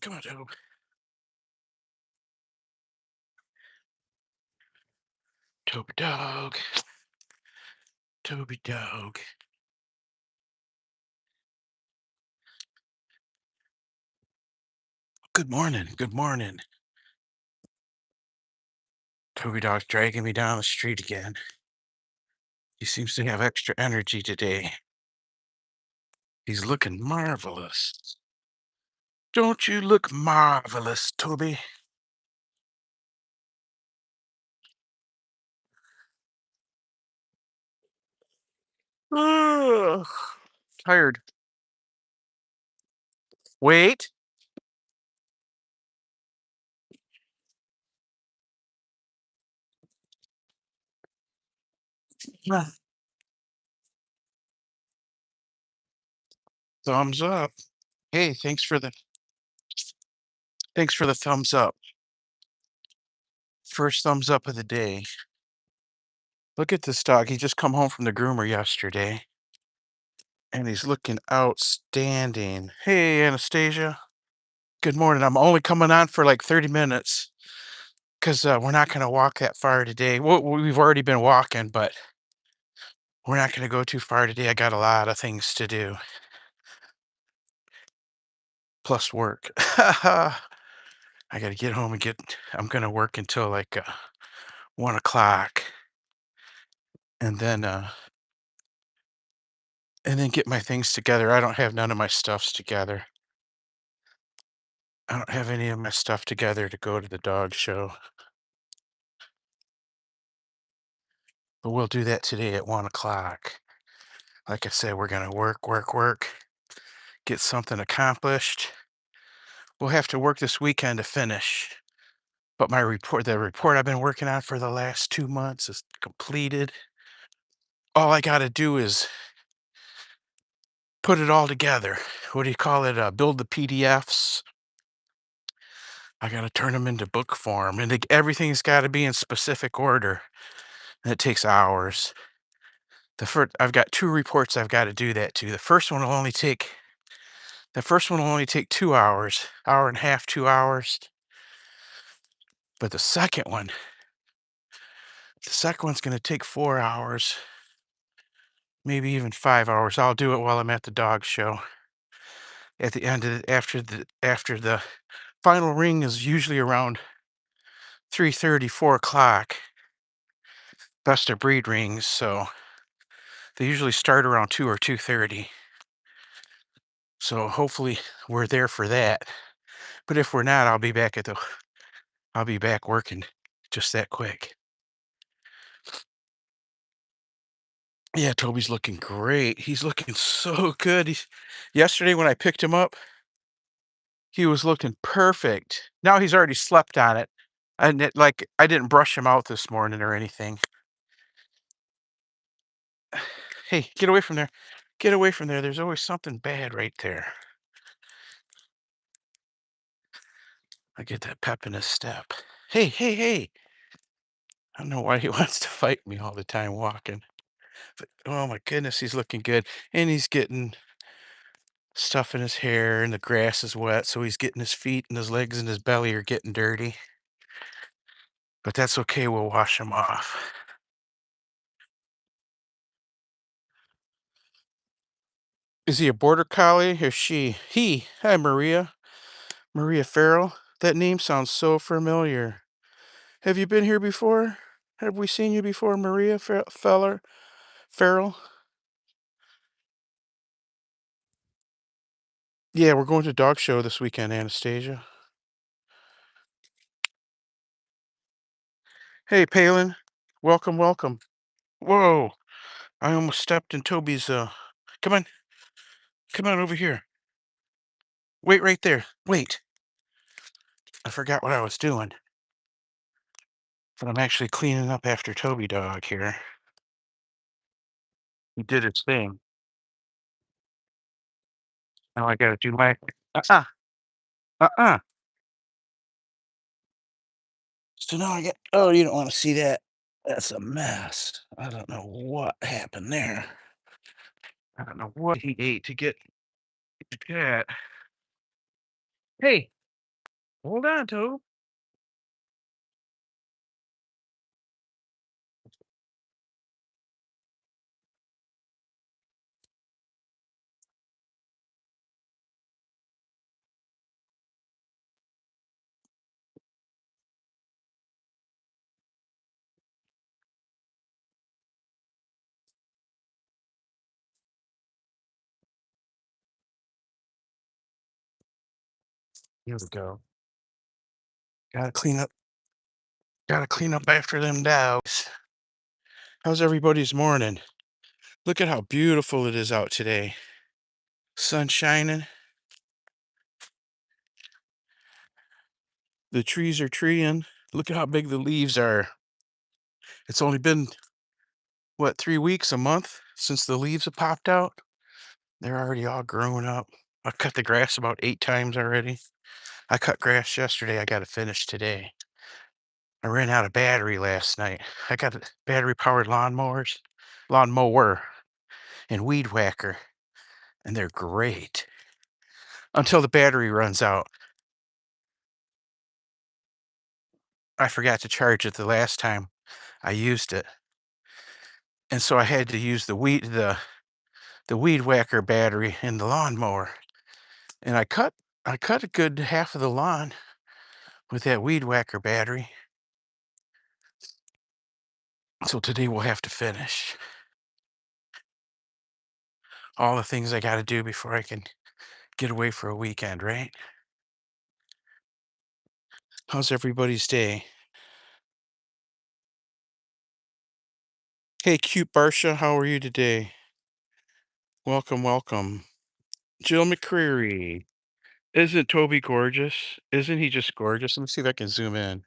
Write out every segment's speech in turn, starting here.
Come on, Toby. Toby dog. Toby dog. Good morning. Good morning. Toby dog's dragging me down the street again. He seems to have extra energy today. He's looking marvelous. Don't you look marvelous, Toby? Ugh, tired. Wait. Ah, thumbs up. Hey, thanks for the thumbs up. First thumbs up of the day. Look at this dog. He just come home from the groomer yesterday, and he's looking outstanding. Hey, Anastasia. Good morning. I'm only coming on for like 30 minutes because we're not going to walk that far today. Well, we've already been walking, but we're not going to go too far today. I got a lot of things to do, plus work. I got to get home and I'm going to work until like 1 o'clock, and then get my things together. I don't have none of my stuffs together. I don't have any of my stuff together to go to the dog show, but we'll do that today at 1 o'clock. Like I said, we're going to work, work, work, get something accomplished. We'll have to work this weekend to finish, but the report I've been working on for the last 2 months is completed. All I gotta do is put it all together. What do you call it? Build the PDFs. I gotta turn them into book form, and everything's gotta be in specific order, and it takes hours. I've got 2 reports I've gotta do that to. The first one will only take 2 hours, hour and a half, 2 hours, but the second one's gonna take 4 hours, maybe even 5 hours. I'll do it while I'm at the dog show. At the end of the after the final ring is usually around 3:30, 4 o'clock. Best of breed rings, so they usually start around 2 or 2:30. So hopefully we're there for that. But if we're not, I'll be back working just that quick. Yeah, Toby's looking great. He's looking so good. Yesterday when I picked him up, he was looking perfect. Now he's already slept on it. And I didn't brush him out this morning or anything. Hey, get away from there. Get away from there. There's always something bad right there. I get that pep in his step. Hey, hey, hey. I don't know why he wants to fight me all the time walking. But oh my goodness, he's looking good. And he's getting stuff in his hair, and the grass is wet, so he's getting his feet and his legs and his belly are getting dirty. But that's okay, we'll wash him off. Is he a border collie or she? He. Hi, Maria. Maria Farrell. That name sounds so familiar. Have you been here before? Have we seen you before, Maria Farrell? Yeah, we're going to dog show this weekend, Anastasia. Hey, Palin. Welcome, welcome. Whoa, I almost stepped in Toby's, come on, come on over here. Wait right there. Wait. I forgot what I was doing, but I'm actually cleaning up after Toby dog here. He did his thing. Now I gotta do my, uh-uh, uh-uh. So now oh, you don't want to see that. That's a mess. I don't know what happened there. I don't know what he ate to get that. Hey. Hold on, Toby. Here we go. Gotta clean up. Gotta clean up after them dogs. How's everybody's morning? Look at how beautiful it is out today. Sun shining. The trees are treeing. Look at how big the leaves are. It's only been, what, 3 weeks, a month since the leaves have popped out? They're already all grown up. I cut the grass about 8 times already. I cut grass yesterday. I got to finish today. I ran out of battery last night. I got battery powered lawnmower, and weed whacker, and they're great until the battery runs out. I forgot to charge it the last time I used it. And so I had to use the weed whacker battery in the lawnmower. And I cut a good half of the lawn with that weed whacker battery. So today we'll have to finish all the things I got to do before I can get away for a weekend, right? How's everybody's day? Hey, cute Barsha, how are you today? Welcome, welcome. Jill McCreary. Isn't Toby gorgeous? Isn't he just gorgeous? Let me see if I can zoom in.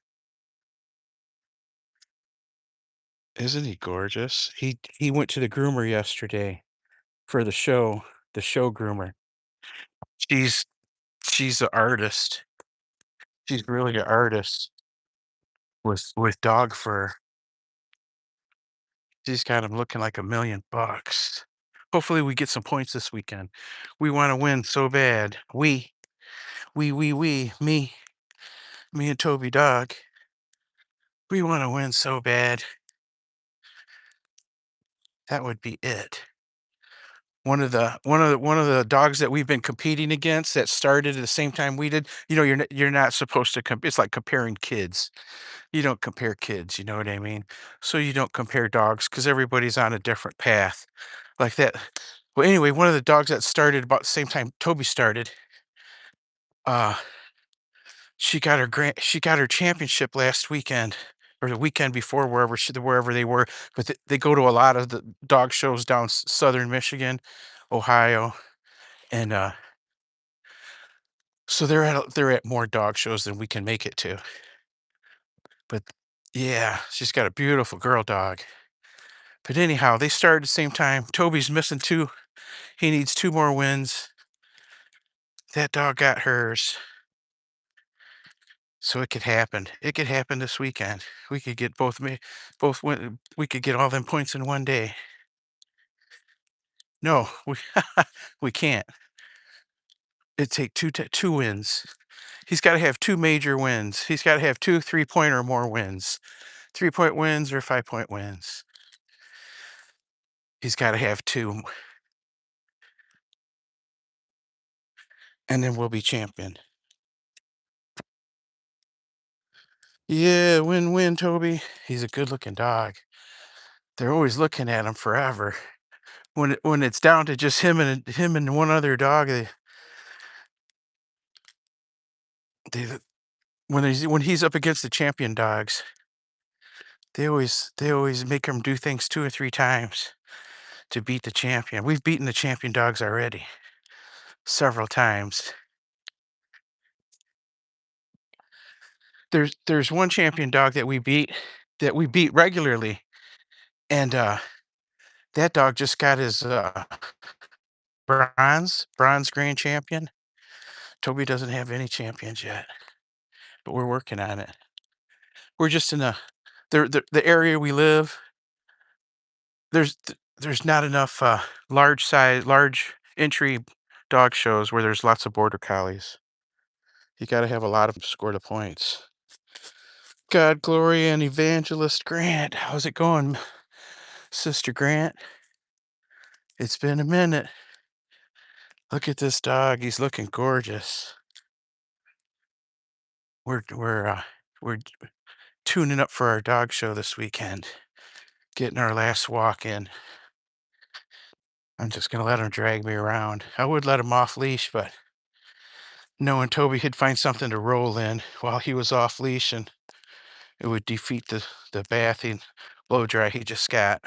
Isn't he gorgeous? He went to the groomer yesterday for the show groomer. She's she's an artist. She's really an artist with dog fur. She's got him looking like $1,000,000. Hopefully we get some points this weekend. We want to win so bad. Me and Toby Dog. We want to win so bad. That would be it. One of the dogs that we've been competing against that started at the same time we did. You're not supposed to it's like comparing kids. You don't compare kids, you know what I mean? So you don't compare dogs because everybody's on a different path like that. Well, anyway, one of the dogs that started about the same time Toby started, uh, she got her championship last weekend or the weekend before wherever they were. But they go to a lot of the dog shows down southern Michigan, Ohio, and so they're at more dog shows than we can make it to. But yeah, she's got a beautiful girl dog. But anyhow, they started at the same time. Toby's missing two. He needs two more wins. That dog got hers. So it could happen. It could happen this weekend. We could get both win. We could get all them points in one day. No, we we can't. It take two wins. He's got to have two major wins. He's got to have two 3-point or more wins. 3-point wins or 5-point wins. He's got to have two, and then we'll be champion. Yeah, win-win, Toby. He's a good-looking dog. They're always looking at him forever. When it's down to just him and one other dog, they when he's up against the champion dogs, they always make him do things 2 or 3 times to beat the champion. We've beaten the champion dogs already several times. There's one champion dog that we beat regularly, and that dog just got his bronze grand champion. Toby doesn't have any champions yet, but we're working on it. We're just in the area we live. There's not enough large entry dog shows where there's lots of border collies. You gotta have a lot of 'em score the points. God, Gloria, and Evangelist Grant. How's it going, Sister Grant? It's been a minute. Look at this dog. He's looking gorgeous. We're tuning up for our dog show this weekend. Getting our last walk in. I'm just gonna let him drag me around. I would let him off leash, but knowing Toby he'd find something to roll in while he was off leash, and it would defeat the bathing blow dry he just got.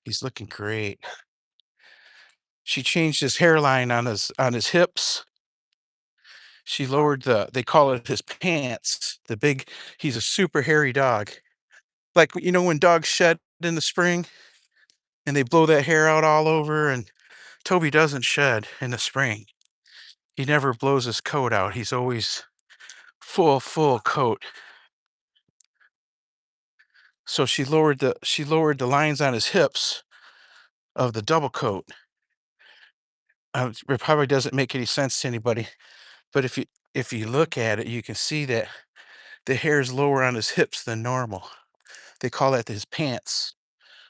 He's looking great. She changed his hairline on his hips. She lowered they call it his pants. He's a super hairy dog. Like, when dogs shed in the spring and they blow that hair out all over, and Toby doesn't shed in the spring. He never blows his coat out. He's always full coat. So she lowered the lines on his hips of the double coat. It probably doesn't make any sense to anybody, but if you look at it, you can see that the hair is lower on his hips than normal. They call that his pants.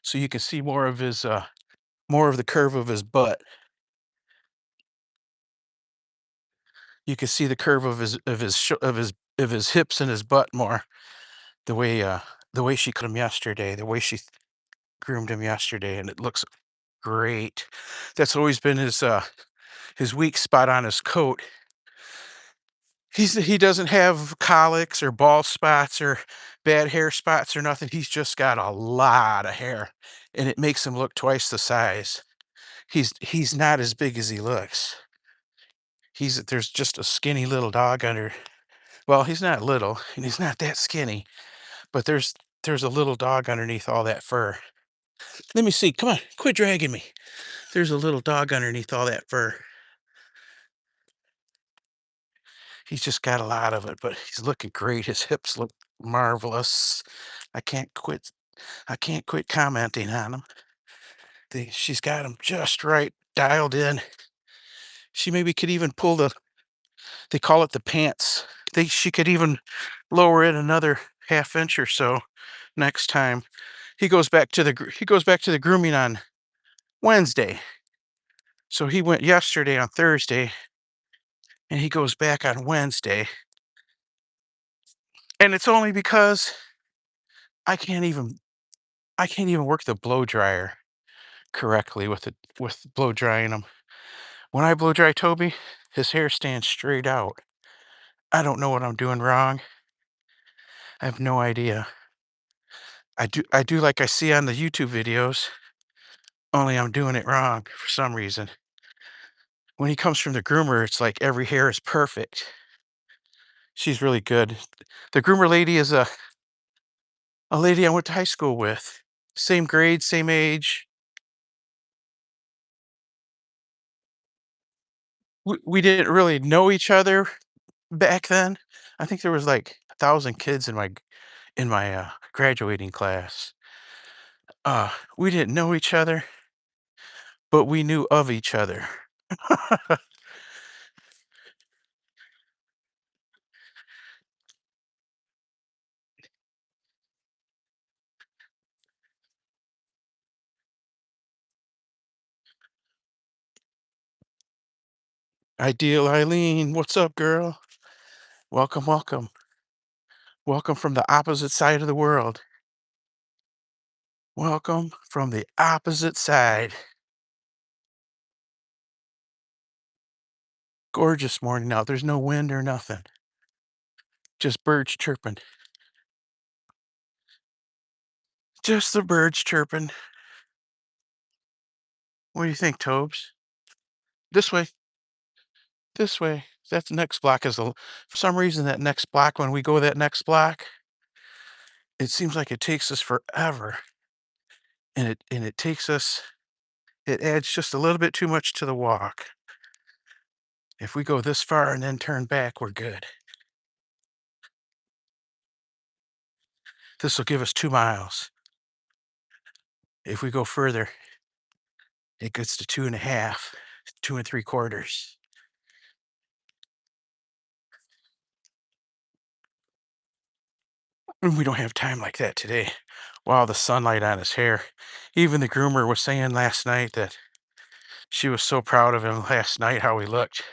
So you can see more of the curve of his butt. You can see the curve of his hips and his butt more. The way she cut him yesterday, the way she groomed him yesterday, and it looks great. That's always been his weak spot on his coat. He doesn't have colics or bald spots or bad hair spots or nothing. He's just got a lot of hair, and it makes him look twice the size. He's not as big as he looks. There's just a skinny little dog under. Well, he's not little, and he's not that skinny, but there's a little dog underneath all that fur. Let me see. Come on, quit dragging me. There's a little dog underneath all that fur. He's just got a lot of it, but he's looking great. His hips look marvelous. I can't quit. I can't quit commenting on him. She's got him just right, dialed in. She maybe could even pull they call it the pants. She could even lower it another half inch or so next time. He goes back to the grooming on Wednesday. So he went yesterday on Thursday, and he goes back on Wednesday. And it's only because I can't even I can't even work the blow dryer correctly with blow drying him. When I blow dry Toby, his hair stands straight out. I don't know what I'm doing wrong. I have no idea. I do like I see on the YouTube videos, only I'm doing it wrong for some reason. When he comes from the groomer, it's like every hair is perfect. She's really good. The groomer lady is a lady I went to high school with. Same grade, same age. We didn't really know each other back then. I think there was like 1,000 kids in my graduating class. We didn't know each other, but we knew of each other. Ideal Eileen, what's up, girl? Welcome, welcome. Welcome from the opposite side of the world. Welcome from the opposite side. Gorgeous morning out. There's no wind or nothing. Just birds chirping. Just the birds chirping. What do you think, Tobes? This way. This way. That next block for some reason, that next block, when we go that next block, it seems like it takes us forever. And it adds just a little bit too much to the walk. If we go this far and then turn back, we're good. This will give us 2 miles. If we go further, it gets to 2.5, 2 3/4. And we don't have time like that today. Wow, the sunlight on his hair. Even the groomer was saying last night that she was so proud of him last night, how he looked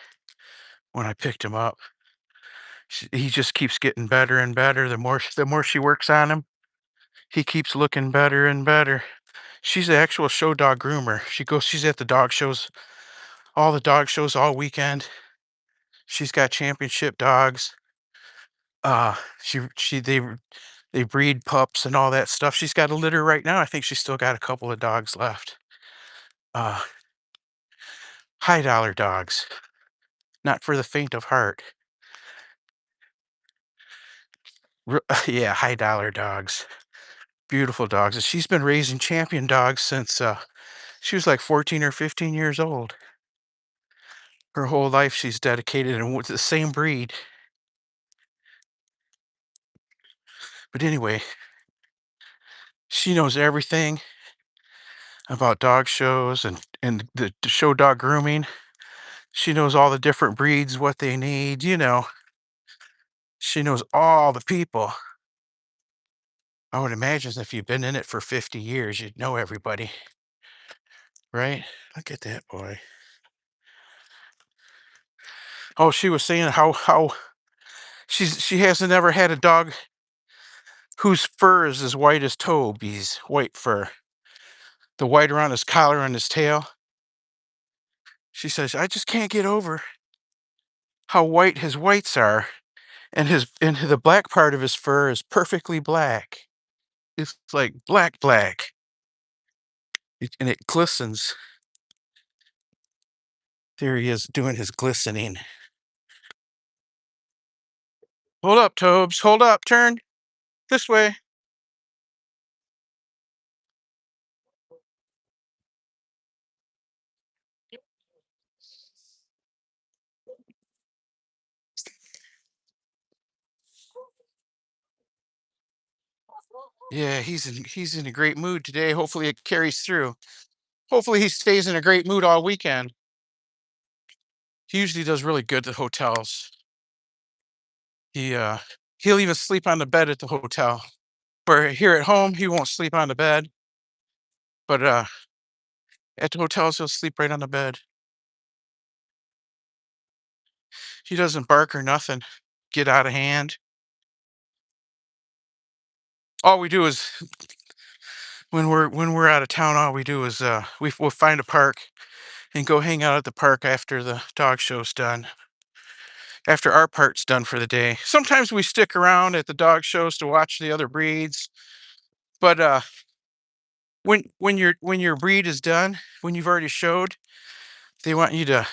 when I picked him up. He just keeps getting better and better. The more she works on him, he keeps looking better and better. She's the actual show dog groomer. She's at the dog shows, all the dog shows all weekend. She's got championship dogs. She they breed pups and all that stuff. She's got a litter right now. I think she's still got a couple of dogs left. Uh, High dollar dogs, not for the faint of heart. Yeah, high dollar dogs, beautiful dogs. And she's been raising champion dogs since she was like 14 or 15 years old. Her whole life she's dedicated and with the same breed. But anyway, she knows everything about dog shows and the show dog grooming. She knows all the different breeds, what they need, you know. She knows all the people. I would imagine if you've been in it for 50 years, you'd know everybody, right? Look at that boy. Oh, she was saying how she hasn't ever had a dog whose fur is as white as Toby's white fur. The white around his collar and his tail. She says, I just can't get over how white his whites are, and the black part of his fur is perfectly black. It's like black black. And it glistens. There he is doing his glistening. Hold up, Tobes. Hold up. Turn this way. Yeah, he's in a great mood today. Hopefully it carries through. Hopefully he stays in a great mood all weekend. He usually does really good at hotels. He he'll even sleep on the bed at the hotel. Where here at home he won't sleep on the bed, but at the hotels he'll sleep right on the bed. He doesn't bark or nothing. Get out of hand. All we do is when we're out of town, all we do is we'll find a park and go hang out at the park after the dog show's done. After our part's done for the day. Sometimes we stick around at the dog shows to watch the other breeds, but when your breed is done, when you've already showed, they want you to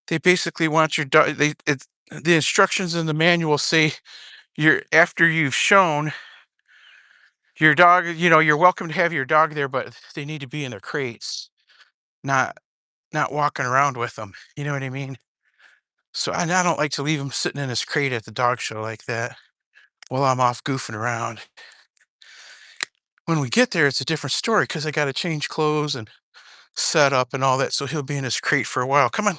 they basically want your dog the instructions in the manual say you're after you've shown your dog, you're welcome to have your dog there, but they need to be in their crates, not not walking around with them. You know what I mean? So I don't like to leave him sitting in his crate at the dog show like that while I'm off goofing around. When we get there, it's a different story because I got to change clothes and set up and all that. So he'll be in his crate for a while. Come on.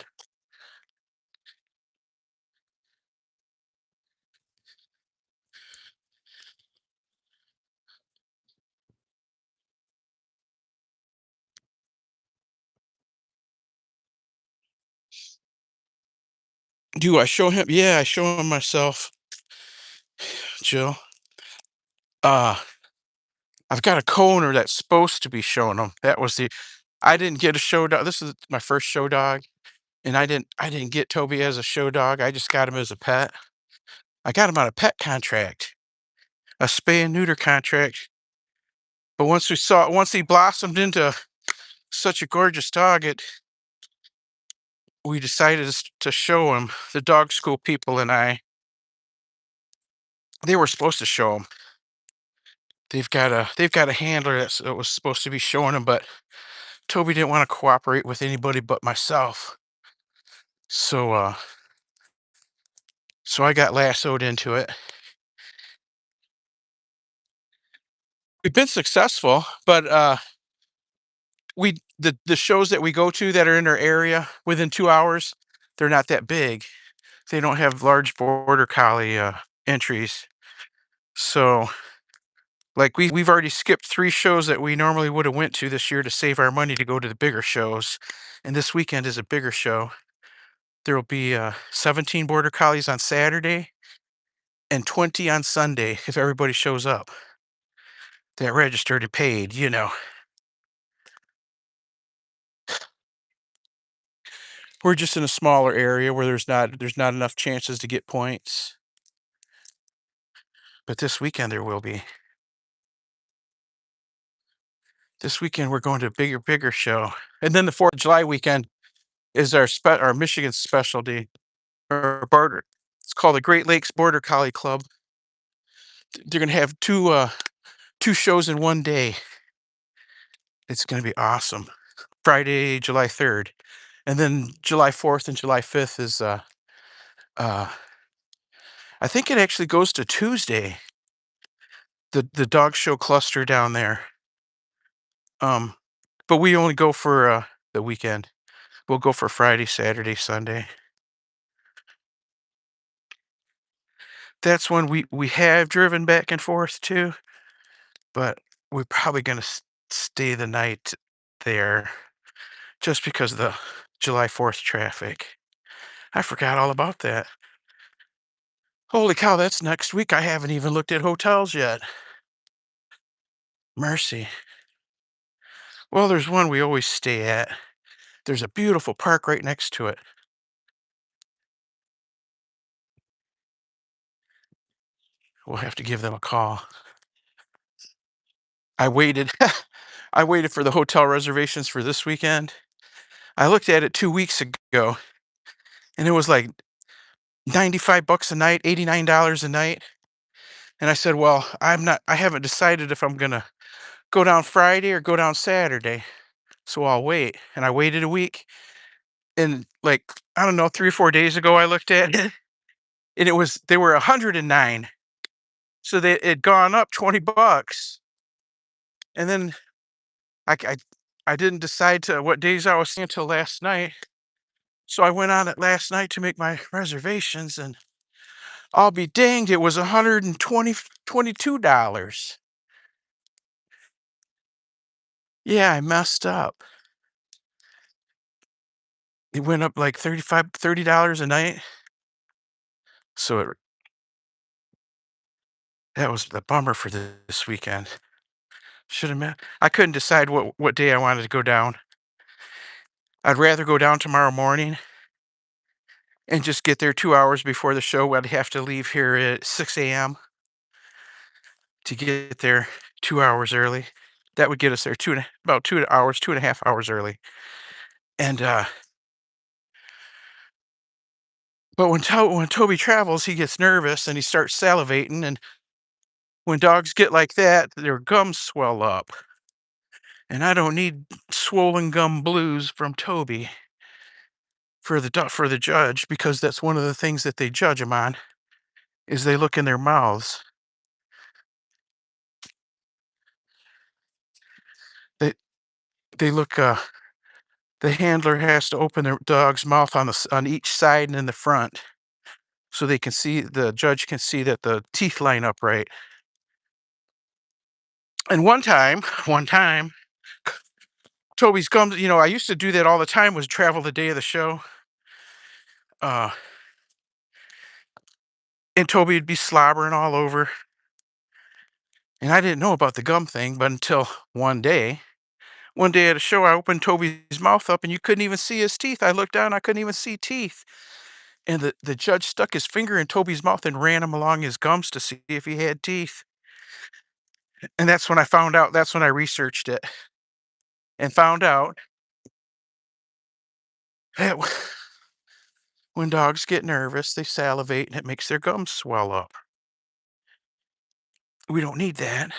Do I show him? Yeah, I show him myself, Jill. Uh, I've got a co-owner that's supposed to be showing him. I didn't get a show dog. This is my first show dog. And I didn't get Toby as a show dog. I just got him as a pet. I got him on a pet contract, a spay and neuter contract. But once he blossomed into such a gorgeous dog, we decided to show him. The dog school people and I, they were supposed to show him. They've got a handler that was supposed to be showing him, but Toby didn't want to cooperate with anybody but myself. So so I got lassoed into it. We've been successful, but the shows that we go to that are in our area within 2 hours, they're not that big. They don't have large border collie entries. So, like, we've already skipped 3 shows that we normally woulda went to this year to save our money to go to the bigger shows, and this weekend is a bigger show. There'll be, 17 border collies on Saturday and 20 on Sunday if everybody shows up that registered and paid, you know. We're just in a smaller area where there's not enough chances to get points, but this weekend there will be. This weekend we're going to a bigger show, and then the 4th of July weekend is our Michigan specialty or barter. It's called the Great Lakes Border Collie Club. They're gonna have 2 shows in one day. It's gonna be awesome. Friday, July 3rd, and then July 4th and July 5th is, uh I think it actually goes to Tuesday, the dog show cluster down there. Um, but we only go for, the weekend. We'll go for Friday, Saturday, Sunday. That's when we have driven back and forth to, but we're probably gonna stay the night there just because of the July 4th traffic. I forgot all about that. Holy cow, that's next week. I haven't even looked at hotels yet. Mercy. Well, there's one we always stay at. There's a beautiful park right next to it. We'll have to give them a call. I waited I waited for the hotel reservations for this weekend. I looked at it 2 weeks ago, and it was like 95 bucks a night, $89 a night, and I said, "Well, I haven't decided if I'm gonna go down Friday or go down Saturday, so I'll wait." And I waited a week, and, like, I don't know, 3 or 4 days ago, I looked at it, and they were 109. So they it gone up 20 bucks, and then I c I didn't decide to what days I was seeing until last night, so I went on it last night to make my reservations, and I'll be danged, it was 122 dollars. Yeah, I messed up. It went up like 35, $30 a night, so that was the bummer for this weekend. Shoulda I couldn't decide what day I wanted to go down. I'd rather go down tomorrow morning and just get there 2 hours before the show. I'd have to leave here at 6 a.m. to get there 2 hours early. That would get us there about 2 hours, 2.5 hours early. And, but when Toby travels, he gets nervous and he starts salivating, and when dogs get like that, their gums swell up, and I don't need swollen gum blues from Toby for the judge, because that's one of the things that they judge him on, is they look in their mouths. They they look, the handler has to open their dog's mouth on each side and in the front, so the judge can see that the teeth line up right. And one time, Toby's gums, I used to do that all the time, was travel the day of the show, uh, and Toby would be slobbering all over, and I didn't know about the gum thing, but until one day at a show, I opened Toby's mouth up, and you couldn't even see his teeth. I looked down, I couldn't even see teeth, and the judge stuck his finger in Toby's mouth and ran him along his gums to see if he had teeth, and that's when I researched it and found out that when dogs get nervous, they salivate and it makes their gums swell up. We don't need that.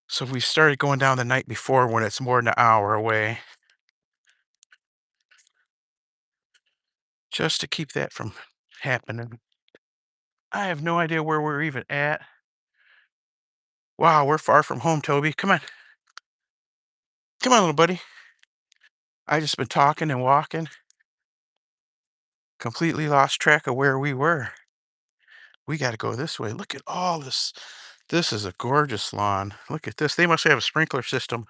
So we started going down the night before when it's more than an hour away, just to keep that from happening. I have no idea where we're even at. Wow, we're far from home, Toby. Come on. Come on, little buddy. I just been talking and walking, completely lost track of where we were. We gotta go this way. Look at all this. This is a gorgeous lawn. Look at this. They must have a sprinkler system.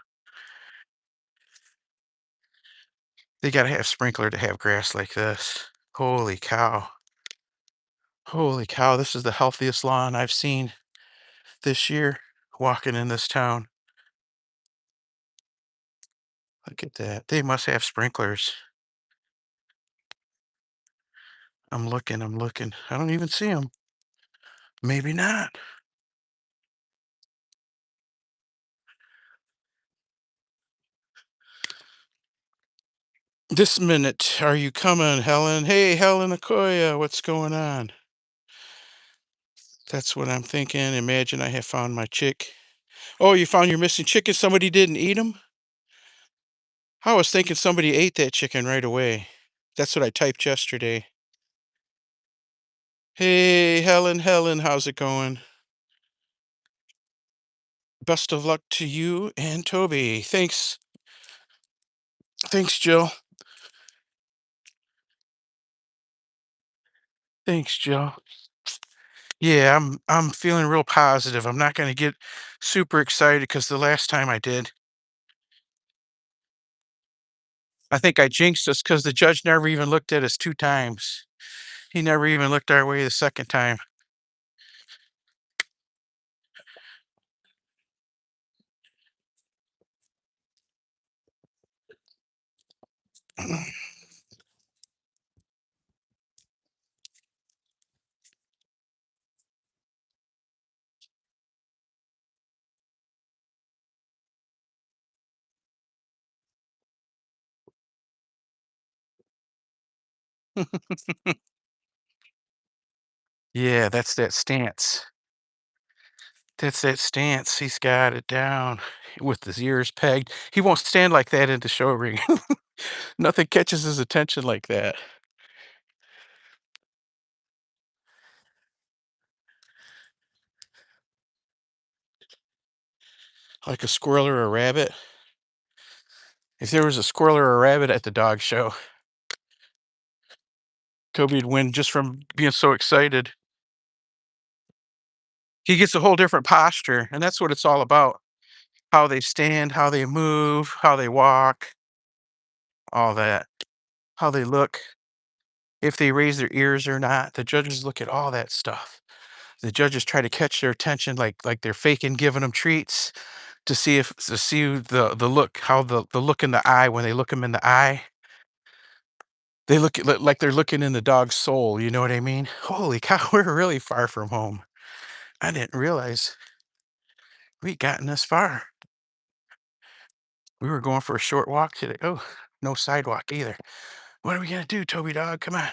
They gotta have sprinkler to have grass like this. Holy cow. Holy cow, this is the healthiest lawn I've seen this year walking in this town. Look at that. They must have sprinklers. I'm looking, I'm looking. I don't even see them. Maybe not. This minute, are you coming, Helen? Hey, Helen Okoye, what's going on? That's what I'm thinking. Imagine I have found my chick. Oh, you found your missing chicken? Somebody didn't eat him? I was thinking somebody ate that chicken right away. That's what I typed yesterday. Hey, Helen, how's it going? Best of luck to you and Toby. Thanks. Thanks, Jill. Thanks, Jill. Yeah, I'm feeling real positive. I'm not gonna get super excited because the last time I did, I think I jinxed us because the judge never even looked at us 2 times. He never even looked our way the second time. Yeah, that's that stance. That's that stance. He's got it down with his ears pegged. He won't stand like that in the show ring. Nothing catches his attention like that. Like a squirrel or a rabbit. If there was a squirrel or a rabbit at the dog show, Toby'd win just from being so excited. He gets a whole different posture, and that's what it's all about. How they stand, how they move, how they walk, all that. How they look, if they raise their ears or not. The judges look at all that stuff. The judges try to catch their attention like they're faking giving them treats to see the look, how the look in the eye when they look them in the eye. They look at like they're looking in the dog's soul, you know what I mean? Holy cow, we're really far from home. I didn't realize we'd gotten this far. We were going for a short walk today. Oh, no sidewalk either. What are we gonna do, Toby dog? Come on.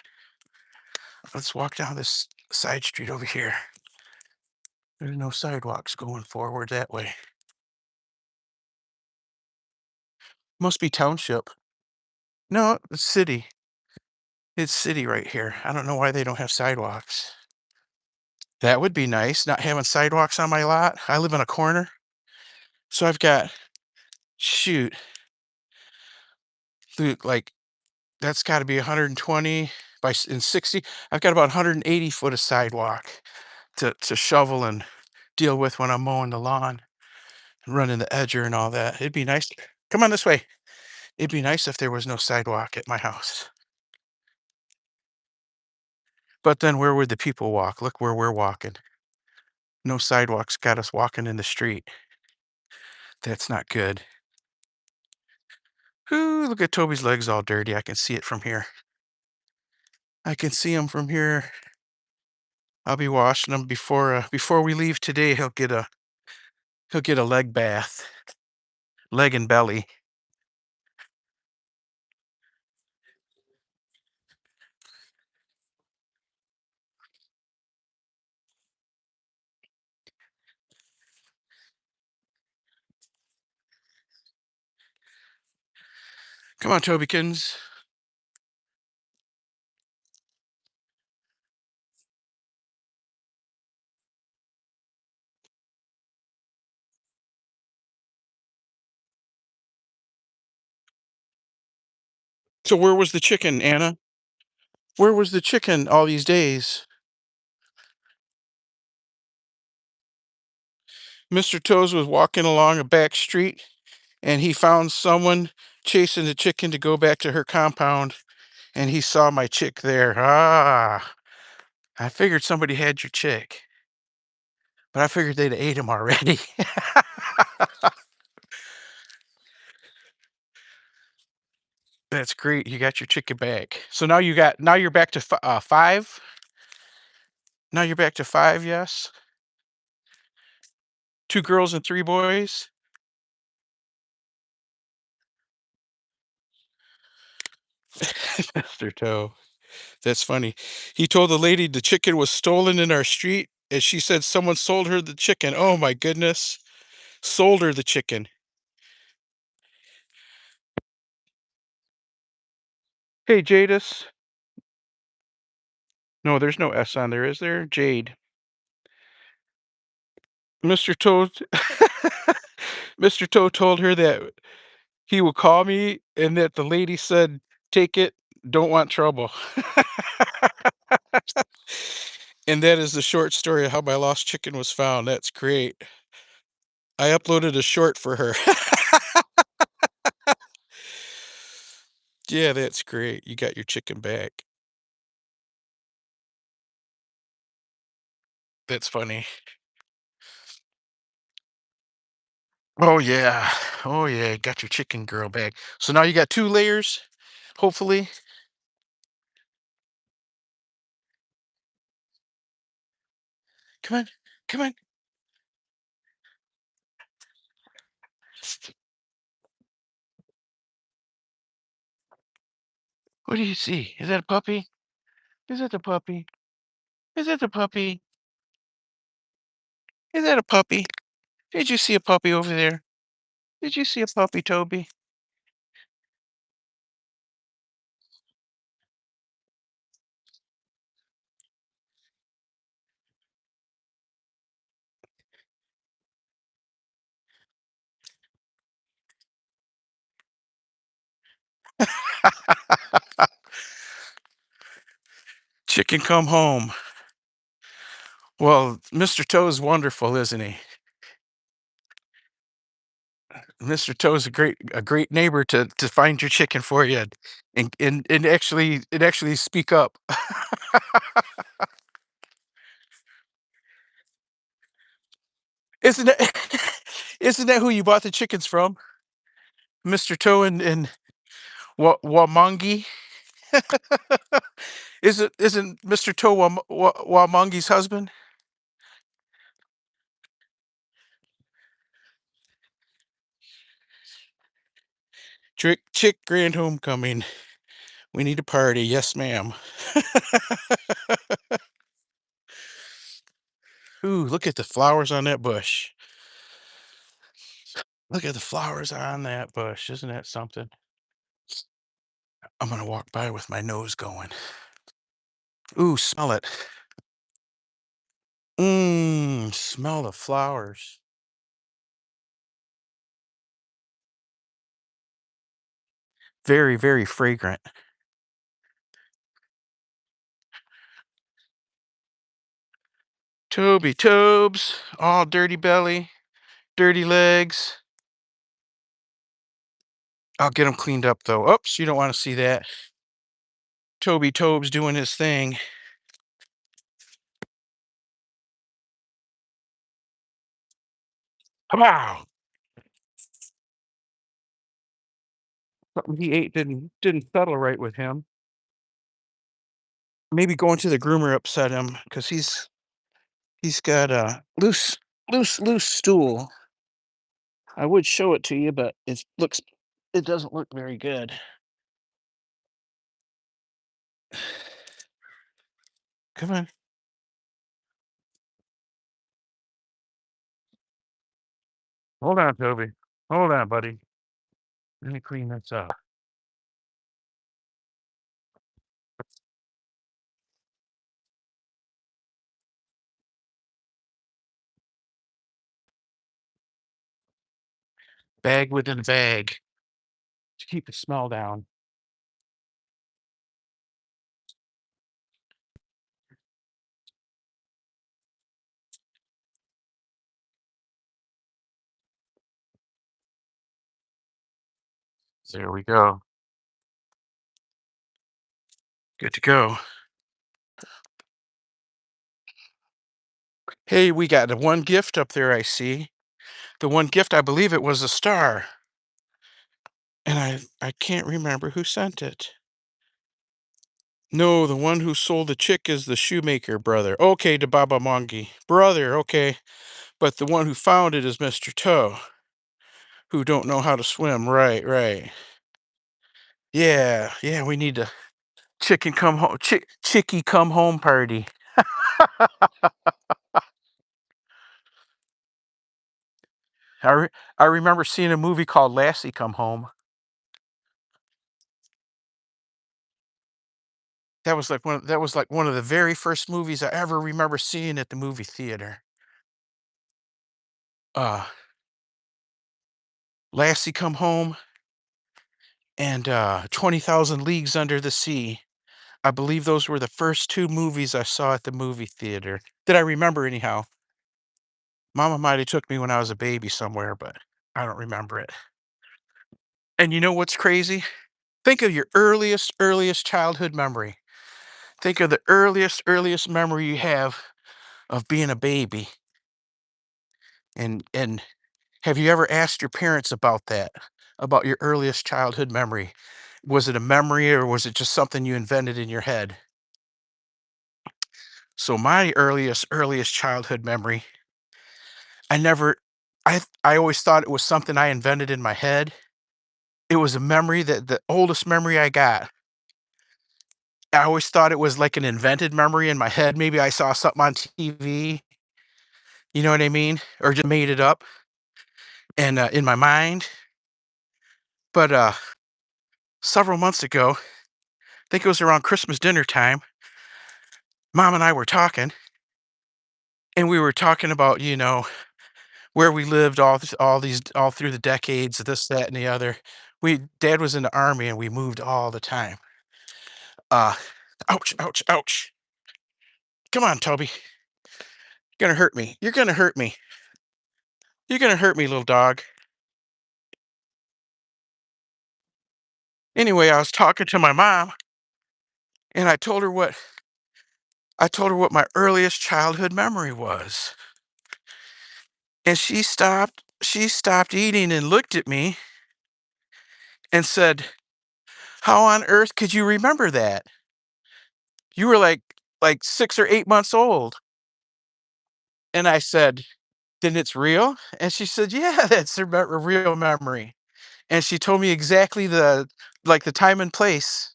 Let's walk down this side street over here. There's no sidewalks going forward that way. Must be township. No, it's city. It's city right here. I don't know why they don't have sidewalks. That would be nice, not having sidewalks on my lot. I live in a corner, so I've got, shoot, like that's got to be 120 and 60. I've got about 180 foot of sidewalk to shovel and deal with when I'm mowing the lawn and running the edger and all that. It'd be nice. Come on this way. It'd be nice if there was no sidewalk at my house. But then where would the people walk? Look where we're walking. No sidewalks got us walking in the street. That's not good. Ooh, look at Toby's legs all dirty. I can see it from here. I can see him from here. I'll be washing him before we leave today. He'll get a leg bath, leg and belly. Come on, Tobykins. So where was the chicken, Anna? Where was the chicken all these days? Mr. Toes was walking along a back street and he found someone chasing the chicken to go back to her compound and he saw my chick there. Ah, I figured somebody had your chick, but I figured they'd ate him already. That's great. You got your chicken back. So now you're back to 5. Now you're back to 5. Yes, 2 girls and 3 boys. Mr. Toe. That's funny. He told the lady the chicken was stolen in our street, and she said someone sold her the chicken. Oh my goodness. Sold her the chicken. Hey, Jadis. No, there's no S on there, is there? Jade. Mr. Toe Mr. Toe told her that he would call me and that the lady said, "Take it, don't want trouble." And that is the short story of how my lost chicken was found. That's great. I uploaded a short for her. Yeah, that's great. You got your chicken back. That's funny. Oh yeah. Oh yeah, got your chicken girl back. So now you got 2 layers, hopefully. Come on. Come on. What do you see? Is that a puppy? Is that the puppy? Is that the puppy? Is that a puppy? Did you see a puppy over there? Did you see a puppy, Toby? Chicken come home. Well, Mr. Toe is wonderful, isn't he? Mr. Toe is a great neighbor to find your chicken for you and actually speak up. Isn't that isn't that who you bought the chickens from? Mr. Toe and Wamongi? Isn't Mr. Toe Wamongi's husband? Chick grand homecoming. We need a party. Yes, ma'am. Ooh, look at the flowers on that bush. Look at the flowers on that bush. Isn't that something? I'm gonna walk by with my nose going. Ooh, smell it. Mmm, smell the flowers. Very, very fragrant. Toby Tobes, all dirty belly, dirty legs. I'll get him cleaned up though. Oops, you don't want to see that. Toby Tobes doing his thing. Wow. Something he ate didn't settle right with him. Maybe going to the groomer upset him because he's got a loose stool. I would show it to you, but it doesn't look very good. Come on. Hold on, Toby. Hold on, buddy. Let me clean this up. Bag within a bag to keep the smell down. There we go. Good to go. Hey, we got the one gift up there I see. The one gift, I believe it was a star, and I can't remember who sent it. No, the one who sold the chick is the shoemaker brother. Okay, the Baba Mongi. Brother, okay. But the one who found it is Mr. Toe, who don't know how to swim. Right, right. Yeah, yeah, we need to chicken come home chickie come home party. I re- I remember seeing a movie called Lassie Come Home. That was like one of the very first movies I ever remember seeing at the movie theater. Uh, Lassie Come Home and 20,000 Leagues Under the Sea. I believe those were the first 2 movies I saw at the movie theater that I remember anyhow. Mama might have took me when I was a baby somewhere, but I don't remember it. And you know what's crazy? Think of your earliest childhood memory. Think of the earliest memory you have of being a baby, and have you ever asked your parents about that? About your earliest childhood memory? Was it a memory or was it just something you invented in your head? So my earliest childhood memory, I never I always thought it was something I invented in my head. It was a memory that the oldest memory I got. I always thought it was like an invented memory in my head. Maybe I saw something on TV, you know what I mean? Or just made it up and in my mind. But several months ago, I think it was around Christmas dinner time, mom and I were talking, and we were talking about, where we lived all through the decades, this, that, and the other. Dad was in the army and we moved all the time. Uh, ouch, ouch, ouch. Come on, Toby. You're gonna hurt me. You're gonna hurt me. You're gonna hurt me, little dog. Anyway, I was talking to my mom and I told her what my earliest childhood memory was. And she stopped eating and looked at me and said, "How on earth could you remember that? You were like 6 or 8 months old." And I said, "Then it's real?" And she said, "Yeah, that's a real memory." And she told me exactly the time and place.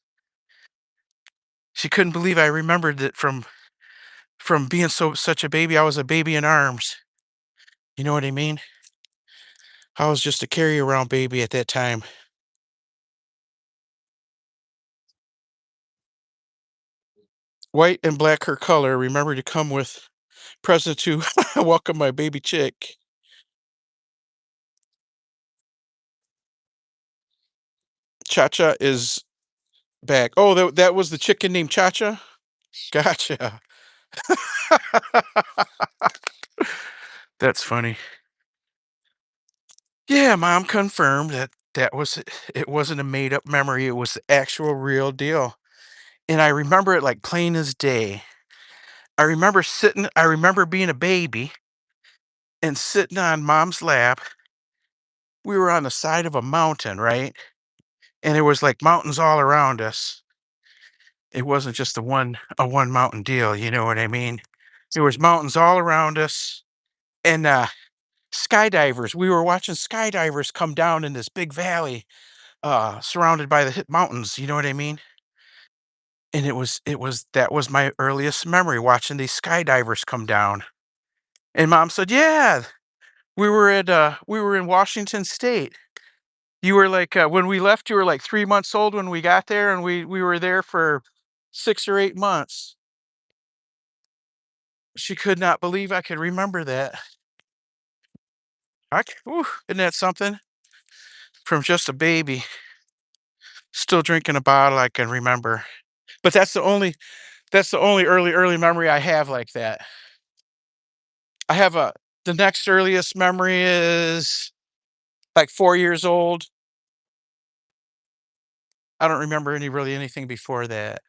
She couldn't believe I remembered it from being such a baby. I was a baby in arms. You know what I mean? I was just a carry around baby at that time. White and black her color. Remember to come with present to welcome my baby chick. Cha Cha is back. Oh, that was the chicken named Cha Cha? Gotcha. That's funny. Yeah, mom confirmed that it wasn't a made up memory. It was the actual real deal. And I remember it like plain as day. I remember being a baby and sitting on mom's lap. We were on the side of a mountain, right? And there was like mountains all around us. It wasn't just a one mountain deal, you know what I mean? There was mountains all around us and skydivers. We were watching skydivers come down in this big valley surrounded by the mountains, you know what I mean? And it was that was my earliest memory watching these skydivers come down. And mom said, "Yeah, we were in Washington State. You were like when we left, you were like 3 months old when we got there, and we were there for 6 or 8 months." She could not believe I could remember that. Whew, isn't that something? From just a baby, still drinking a bottle I can remember. But that's the only early memory I have like that. I have a the next earliest memory is like 4 years old. I don't remember anything before that.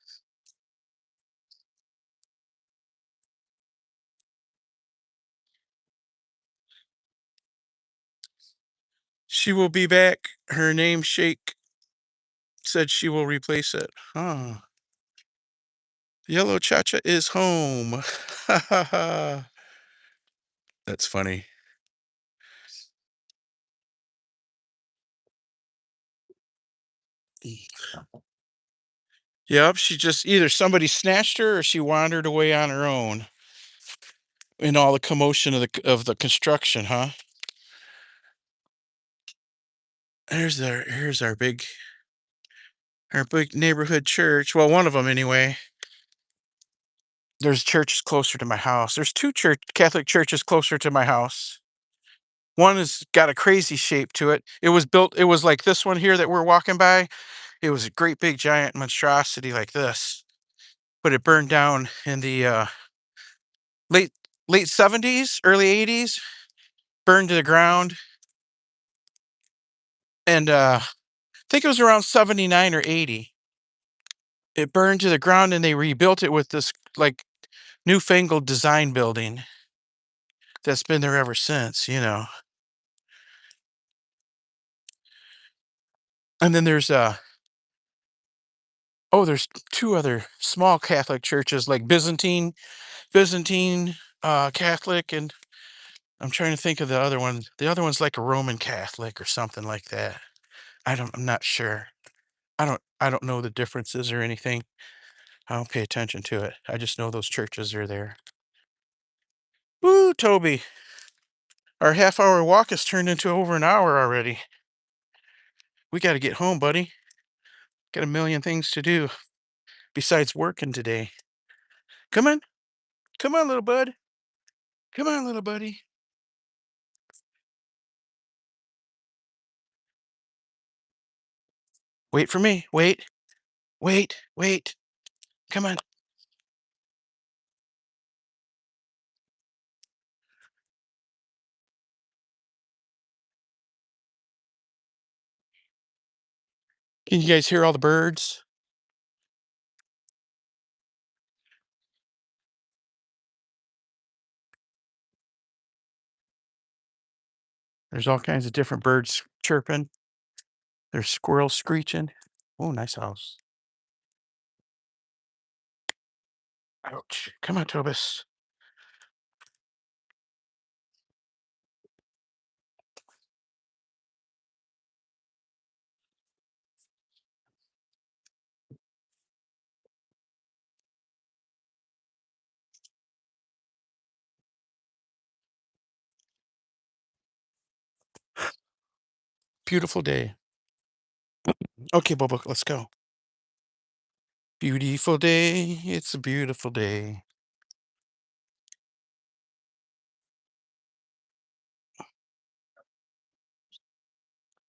She will be back. Her namesake said she will replace it. Huh. Yellow Cha-Cha is home. Ha ha ha. That's funny. Yep, she just either somebody snatched her or she wandered away on her own in all the commotion of the construction, huh? Here's our big neighborhood church. Well, one of them anyway. There's churches closer to my house. There's two church Catholic churches closer to my house. One has got a crazy shape to it. It was like this one here that we're walking by. It was a great big giant monstrosity like this, but it burned down in the late late 70s, early 80s, burned to the ground, and I think it was around 79 or 80. It burned to the ground and they rebuilt it with this like newfangled design building that's been there ever since. And then there's two other small Catholic churches like Byzantine Catholic, and I'm trying to think of the other one. The other one's like a Roman Catholic or something like that. I'm not sure. I don't know the differences or anything. I don't pay attention to it. I just know those churches are there. Woo, Toby. Our half-hour walk has turned into over an hour already. We got to get home, buddy. Got a million things to do besides working today. Come on. Come on, little bud. Come on, little buddy. Wait for me. Wait. Wait. Wait. Come on. Can you guys hear all the birds? There's all kinds of different birds chirping. There's squirrels screeching. Oh, nice house. Ouch. Come on, Tobus. Beautiful day. Okay, Bobo, let's go. Beautiful day. It's a beautiful day.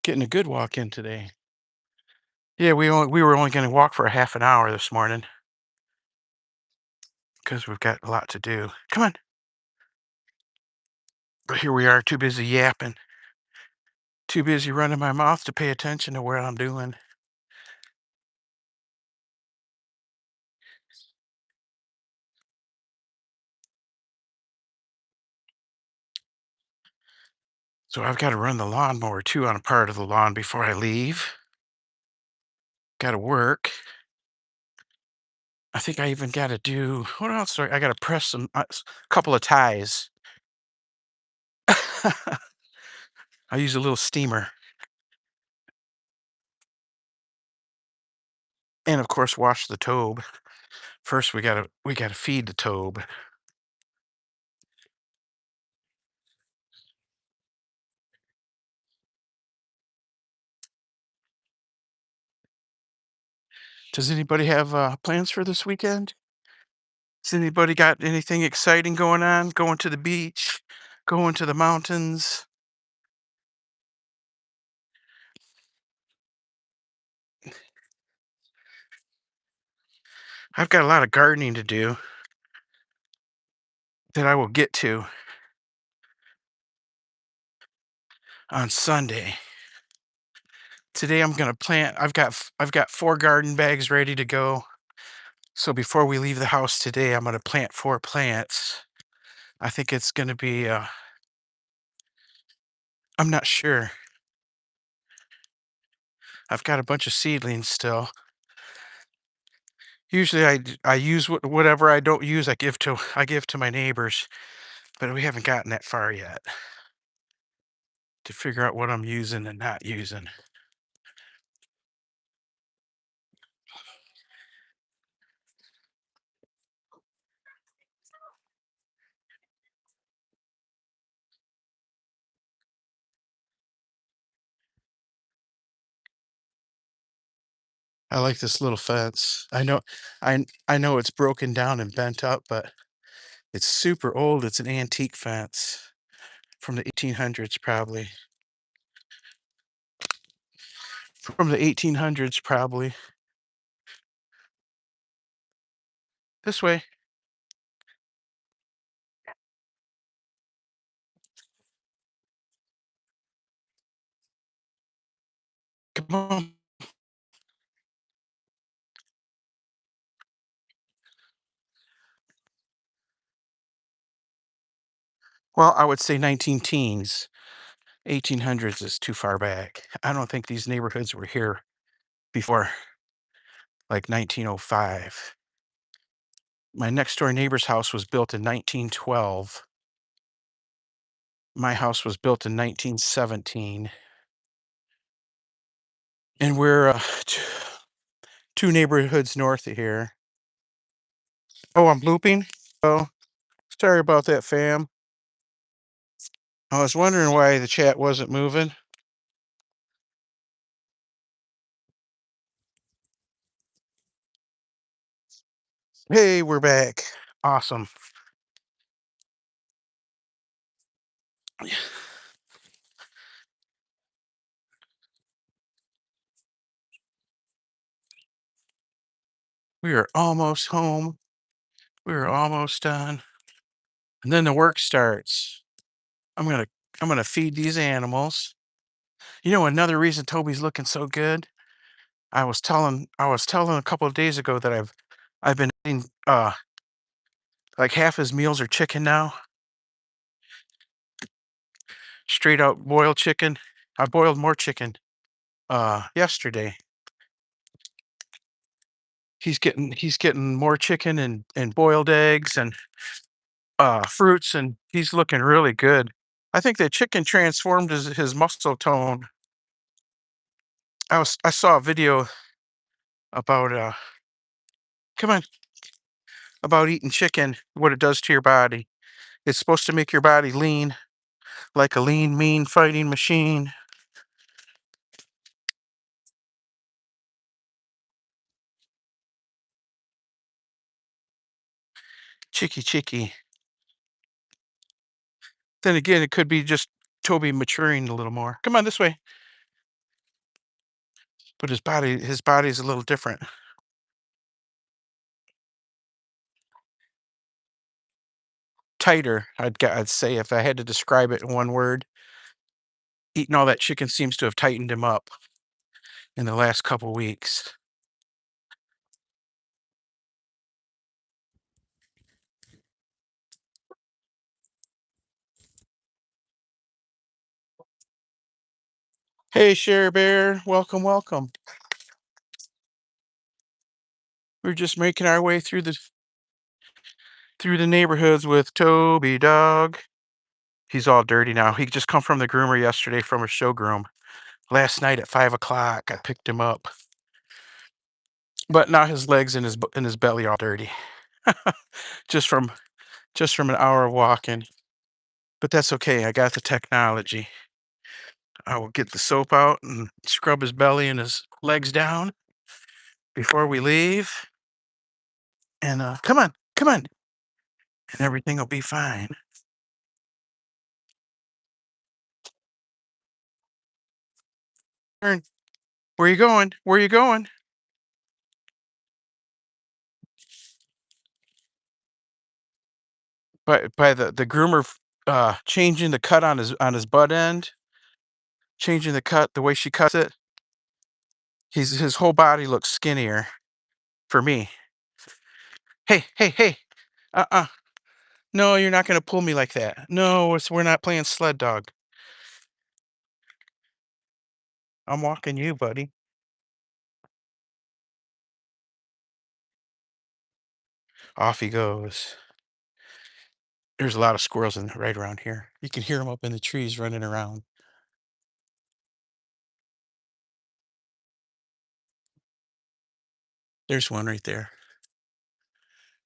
Getting a good walk in today. Yeah, we were only going to walk for a half an hour this morning because we've got a lot to do. Come on. But here we are, too busy yapping, too busy running my mouth to pay attention to what I'm doing. So I've got to run the lawnmower too on a part of the lawn before I leave. Got to work. I think I even got to do what else? I got to press some couple of ties. I use a little steamer, and of course wash the tobe. First, we gotta feed the tobe. Does anybody have plans for this weekend? Has anybody got anything exciting going on? Going to the beach? Going to the mountains? I've got a lot of gardening to do that I will get to on Sunday. Today I'm gonna plant. I've got 4 garden bags ready to go. So before we leave the house today, I'm gonna plant 4 plants. I think it's gonna be, I'm not sure. I've got a bunch of seedlings still. Usually I use whatever I don't use, I give to my neighbors, but we haven't gotten that far yet to figure out what I'm using and not using. I like this little fence. I know it's broken down and bent up, but it's super old. It's an antique fence from the 1800s probably. From the 1800s probably. This way. Come on. Well, I would say 19 teens. 1800s is too far back. I don't think these neighborhoods were here before like 1905. My next door neighbor's house was built in 1912. My house was built in 1917. And we're 2 neighborhoods north of here. Oh, I'm looping? Oh, sorry about that, fam. I was wondering why the chat wasn't moving. Hey, we're back. Awesome. We are almost home. We are almost done. And then the work starts. I'm gonna I'm gonna feed these animals. You know, another reason Toby's looking so good. I was telling a couple of days ago that I've been eating like half his meals are chicken now, straight out boiled chicken. I boiled more chicken yesterday. He's getting more chicken and boiled eggs and fruits, and he's looking really good. I think the chicken transformed his muscle tone. I saw a video about come on, about eating chicken, what it does to your body. It's supposed to make your body lean, like a lean, mean fighting machine. Chicky chicky. Then again, it could be just Toby maturing a little more. Come on this way. But his body's a little different. Tighter, I'd say if I had to describe it in one word. Eating all that chicken seems to have tightened him up in the last couple weeks. Hey, Share Bear, welcome, welcome. We're just making our way through the neighborhoods with Toby Dog. He's all dirty now. He just come from the groomer yesterday from a show groom. Last night at 5 o'clock, I picked him up, but now his legs and his belly all dirty, just from just from an hour of walking. But that's okay. I got the technology. I will get the soap out and scrub his belly and his legs down before we leave. And come on, come on, and everything will be fine. Turn. Where you going? Where you going? By the groomer changing the cut on his butt end, changing the cut the way she cuts it. His whole body looks skinnier for me. Hey, hey, hey. Uh-uh. No, you're not gonna pull me like that. No, we're not playing sled dog. I'm walking you, buddy. Off he goes. There's a lot of squirrels right around here. You can hear them up in the trees running around. There's one right there.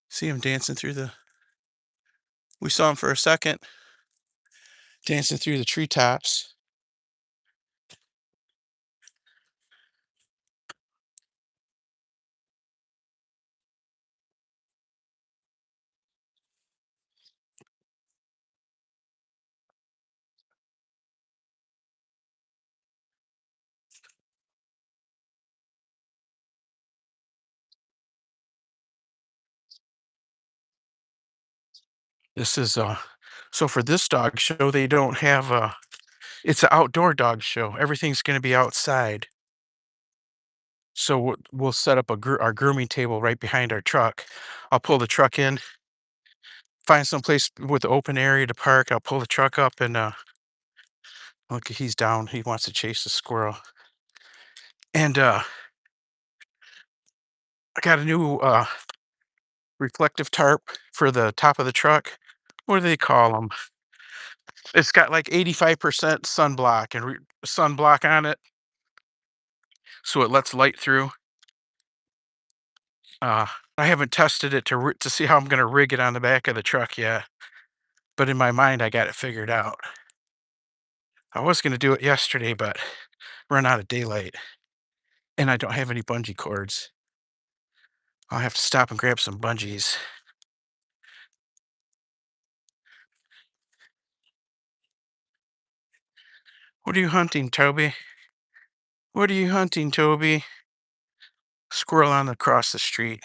See him dancing through the. We saw him for a second dancing through the treetops. This is so for this dog show they don't have it's an outdoor dog show. Everything's going to be outside. So we'll set up our grooming table right behind our truck. I'll pull the truck in, find some place with the open area to park. I'll pull the truck up and look, he's down. He wants to chase the squirrel. And I got a new reflective tarp for the top of the truck. What do they call them? It's got like 85% sunblock and sunblock on it, so it lets light through. Uh, I haven't tested it to see how I'm gonna rig it on the back of the truck yet, but in my mind, I got it figured out. I was gonna do it yesterday, but run out of daylight, and I don't have any bungee cords. I'll have to stop and grab some bungees. What are you hunting, Toby? What are you hunting, Toby? Squirrel on across the street.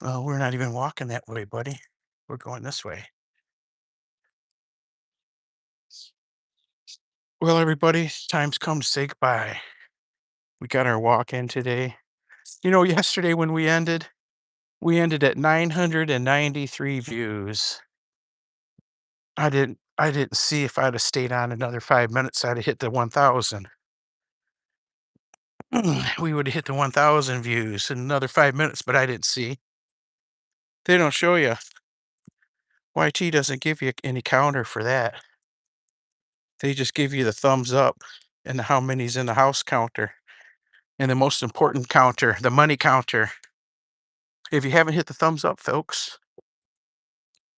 Well, we're not even walking that way, buddy. We're going this way. Well, everybody, time's come to say goodbye. We got our walk in today. You know, yesterday when we ended at 993 views. I didn't see if I'd have stayed on another 5 minutes, I'd have hit the 1,000. We would have hit the 1,000 views in another 5 minutes, but I didn't see. They don't show you. YT doesn't give you any counter for that. They just give you the thumbs up and how many's in the house counter. And the most important counter, the money counter. If you haven't hit the thumbs up, folks,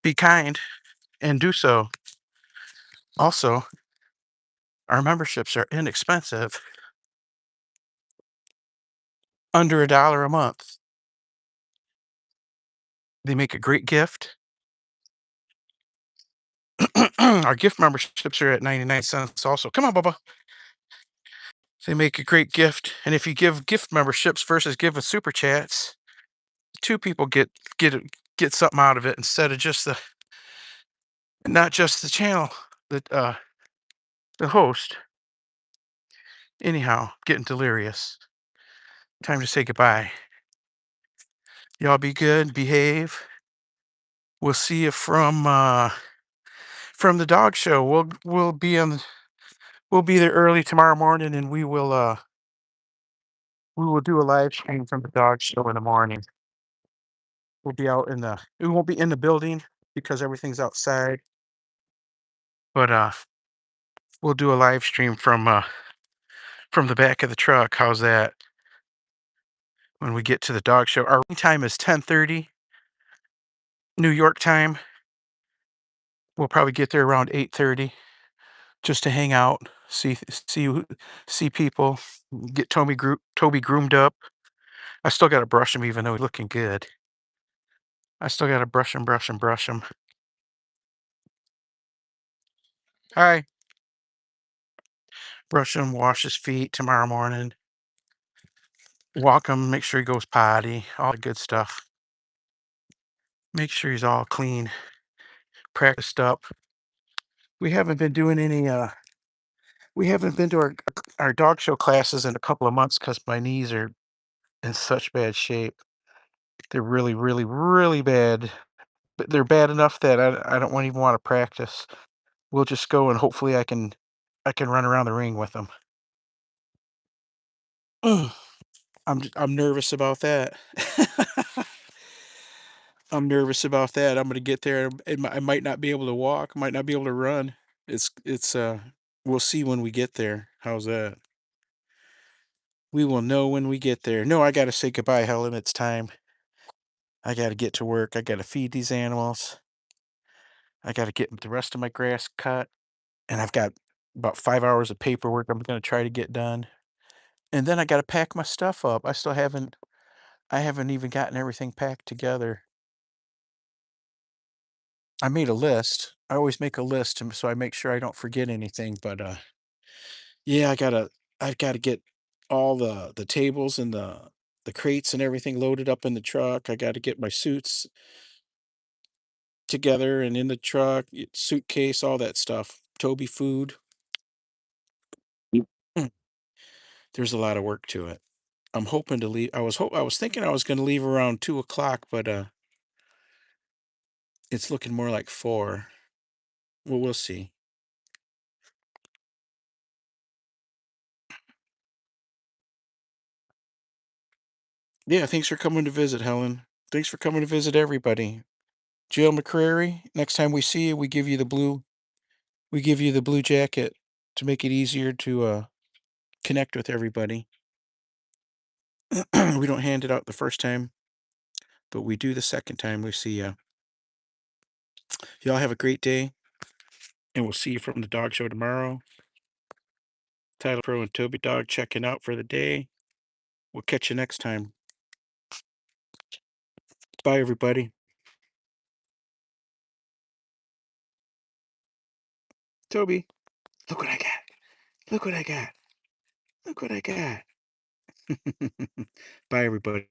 be kind and do so. Also, our memberships are inexpensive, under $1 a month. They make a great gift. Our gift memberships are at 99 cents also. Come on, Bubba. They make a great gift. And if you give gift memberships versus giving super chats, two people get get something out of it instead of just the not just the channel, the host. Anyhow, getting delirious. Time to say goodbye. Y'all be good, behave. We'll see you from the dog show. We'll be there early tomorrow morning and we will do a live stream from the dog show in the morning. We'll be out in the we won't be in the building because everything's outside, but we'll do a live stream from the back of the truck. How's that? When we get to the dog show. Our time is 10:30 New York time. We'll probably get there around 8:30 just to hang out, see people, get Toby groomed up. I still got to brush him even though he's looking good. I still got to brush him, brush him, brush him. Hi. Brush him, wash his feet tomorrow morning. Walk him, make sure he goes potty, all the good stuff. Make sure he's all clean, practiced up. We haven't been doing any We haven't been to our dog show classes in a couple of months because my knees are in such bad shape. They're really, really, really bad. But they're bad enough that I don't want even wanna practice. We'll just go and hopefully I can run around the ring with them. I'm nervous about that. I'm nervous about that. I'm gonna get there, and I might not be able to walk, might not be able to run. We'll see when we get there. How's that? We will know when we get there. No, I gotta say goodbye, Helen, it's time. I gotta get to work, I gotta feed these animals, I gotta get the rest of my grass cut, and I've got about 5 hours of paperwork I'm gonna try to get done, and then I gotta pack my stuff up. I haven't even gotten everything packed together. I made a list. I always make a list, so I make sure I don't forget anything, but, yeah, I've gotta get all the tables and the crates and everything loaded up in the truck. I gotta get my suits together and in the truck, suitcase, all that stuff. Toby food. Mm. There's a lot of work to it. I'm hoping to leave. I was thinking I was gonna leave around 2 o'clock, but, it's looking more like 4. Well, we'll see. Yeah, thanks for coming to visit, Helen. Thanks for coming to visit everybody. Jill McCrary, next time we see you, we give you the blue jacket to make it easier to, connect with everybody. We don't hand it out the first time, but we do the second time we see you. Y'all have a great day, and we'll see you from the dog show tomorrow. Titlepro and Toby Dog checking out for the day. We'll catch you next time. Bye, everybody. Toby, look what I got. Look what I got. Look what I got. Bye, everybody.